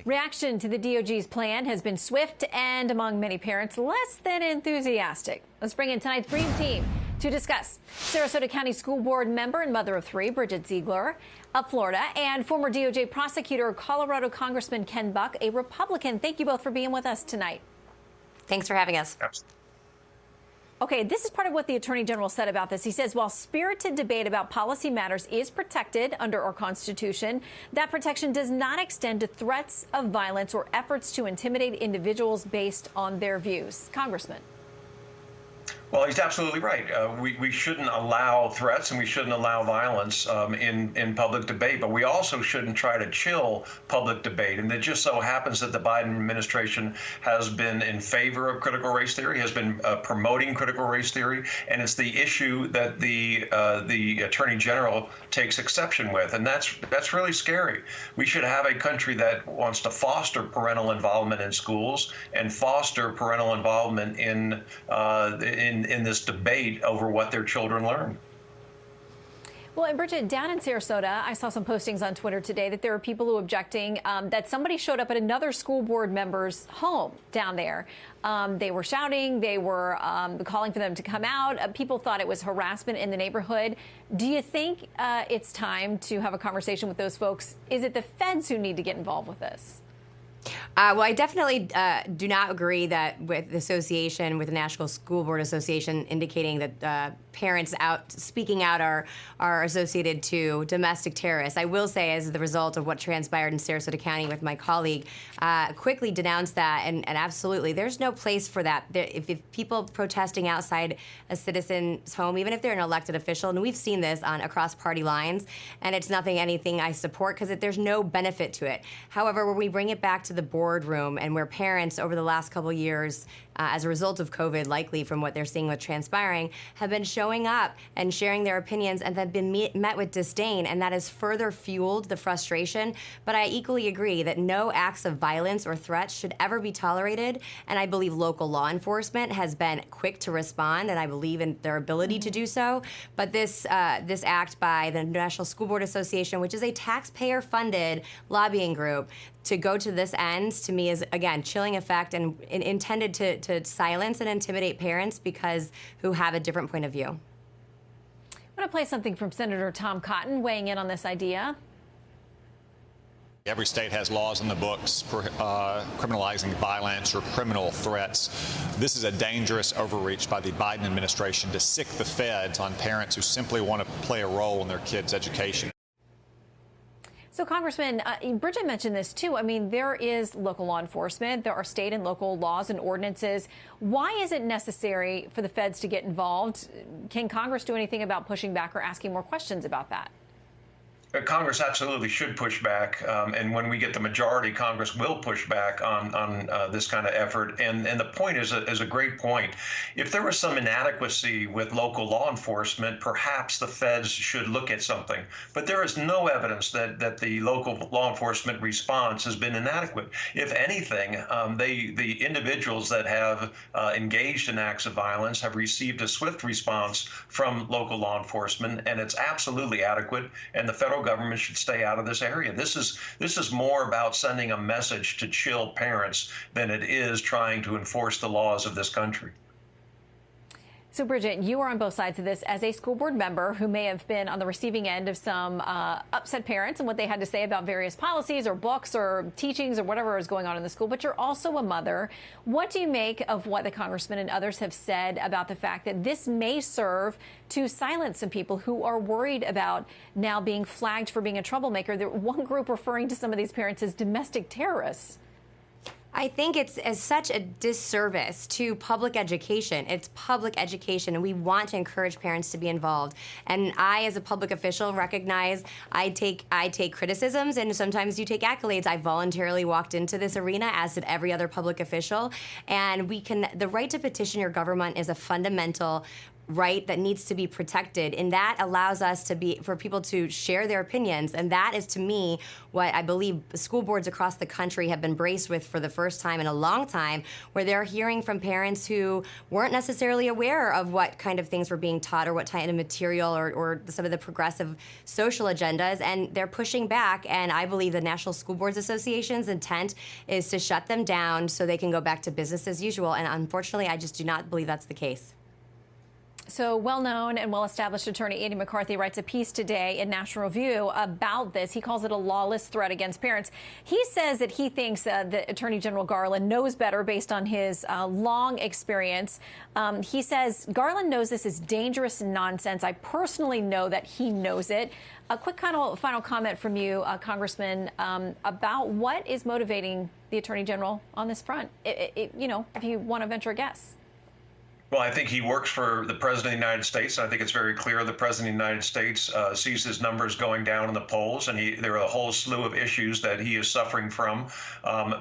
Reaction to the DOJ's plan has been swift and, among many parents, less than enthusiastic. Let's bring in tonight's Dream Team to discuss. Sarasota County School Board member and mother of three, Bridget Ziegler, of Florida, and former DOJ prosecutor, Colorado Congressman Ken Buck, a Republican. Thank you both for being with us tonight. Thanks for having us. Absolutely. Okay, this is part of what the Attorney General said about this. He says, while spirited debate about policy matters is protected under our Constitution, that protection does not extend to threats of violence or efforts to intimidate individuals based on their views. Congressman. Well, he's absolutely right. We shouldn't allow threats and we shouldn't allow violence in public debate, but we also shouldn't try to chill public debate. And it just so happens that the Biden administration has been in favor of critical race theory, has been promoting critical race theory, and it's the issue that the Attorney General takes exception with, and that's really scary. We should have a country that wants to foster parental involvement in schools and foster parental involvement in this debate over what their children learn. Well, and Bridget, down in Sarasota, I saw some postings on Twitter today that there are people who are objecting that somebody showed up at another school board member's home down there. They were shouting, they were calling for them to come out. People thought it was harassment in the neighborhood. Do you think it's time to have a conversation with those folks? Is it the feds who need to get involved with this? Well, I definitely do not agree that with the association, with the National School Board Association, indicating that parents speaking out are associated to domestic terrorists. I will say, as the result of what transpired in Sarasota County with my colleague, quickly denounced that, and absolutely, there's no place for that. If people protesting outside a citizen's home, even if they're an elected official, and we've seen this across party lines, and it's anything I support because there's no benefit to it. However, when we bring it back to the boardroom and where parents over the last couple of years, as a result of COVID, likely from what they're seeing with transpiring, have been showing up and sharing their opinions and have been met with disdain, and that has further fueled the frustration. But I equally agree that no acts of violence or threats should ever be tolerated, and I believe local law enforcement has been quick to respond, and I believe in their ability to do so. But this act by the National School Board Association, which is a taxpayer-funded lobbying group, to go to this end, to me, is, again, chilling effect and intended to silence and intimidate parents who have a different point of view. I want to play something from Senator Tom Cotton weighing in on this idea. Every state has laws in the books criminalizing violence or criminal threats. This is a dangerous overreach by the Biden administration to sic the feds on parents who simply want to play a role in their kids' education. So, Congressman, Bridget mentioned this, too. I mean, there is local law enforcement. There are state and local laws and ordinances. Why is it necessary for the feds to get involved? Can Congress do anything about pushing back or asking more questions about that? Congress absolutely should push back, and when we get the majority, Congress will push back on this kind of effort. And the point is a great point. If there was some inadequacy with local law enforcement, perhaps the feds should look at something. But there is no evidence that the local law enforcement response has been inadequate. If anything, the individuals that have engaged in acts of violence have received a swift response from local law enforcement, and it's absolutely adequate. And the federal government should stay out of this area. This is more about sending a message to chill parents than it is trying to enforce the laws of this country. So, Bridget, you are on both sides of this as a school board member who may have been on the receiving end of some upset parents and what they had to say about various policies or books or teachings or whatever is going on in the school. But you're also a mother. What do you make of what the congressman and others have said about the fact that this may serve to silence some people who are worried about now being flagged for being a troublemaker? There, one group referring to some of these parents as domestic terrorists. I think it's as such a disservice to public education. It's public education, and we want to encourage parents to be involved. And I, as a public official, recognize I take criticisms, and sometimes you take accolades. I voluntarily walked into this arena, as did every other public official. And the right to petition your government is a fundamental right that needs to be protected, and that allows us for people to share their opinions. And that is, to me, what I believe school boards across the country have been braced with for the first time in a long time, where they're hearing from parents who weren't necessarily aware of what kind of things were being taught or what kind of material or some of the progressive social agendas, and they're pushing back. And I believe the National School Boards Association's intent is to shut them down so they can go back to business as usual. And unfortunately, I just do not believe that's the case. So well-known and well-established attorney Andy McCarthy writes a piece today in National Review about this. He calls it a lawless threat against parents. He says that he thinks that Attorney General Garland knows better based on his long experience. He says Garland knows this is dangerous nonsense. I personally know that he knows it. A quick final comment from you, Congressman, about what is motivating the Attorney General on this front, if you want to venture a guess. Well, I think he works for the President of the United States. I think it's very clear the President of the United States sees his numbers going down in the polls, and there are a whole slew of issues that he is suffering from.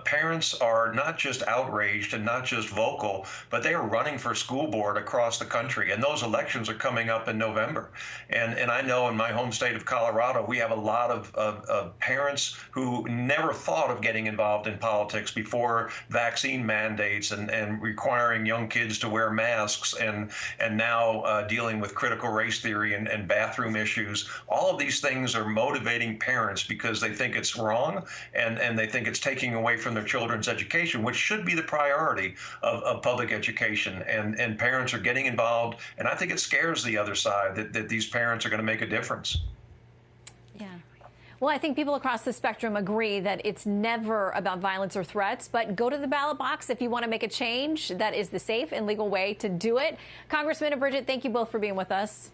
Parents are not just outraged and not just vocal, but they are running for school board across the country, and those elections are coming up in November. And I know in my home state of Colorado, we have a lot of parents who never thought of getting involved in politics before vaccine mandates and requiring young kids to wear masks. And now dealing with critical race theory and bathroom issues. All of these things are motivating parents because they think it's wrong and they think it's taking away from their children's education, which should be the priority of public education. And parents are getting involved. And I think it scares the other side that these parents are going to make a difference. Yeah. Well, I think people across the spectrum agree that it's never about violence or threats, but go to the ballot box if you want to make a change. That is the safe and legal way to do it. Congressman and Bridget, thank you both for being with us.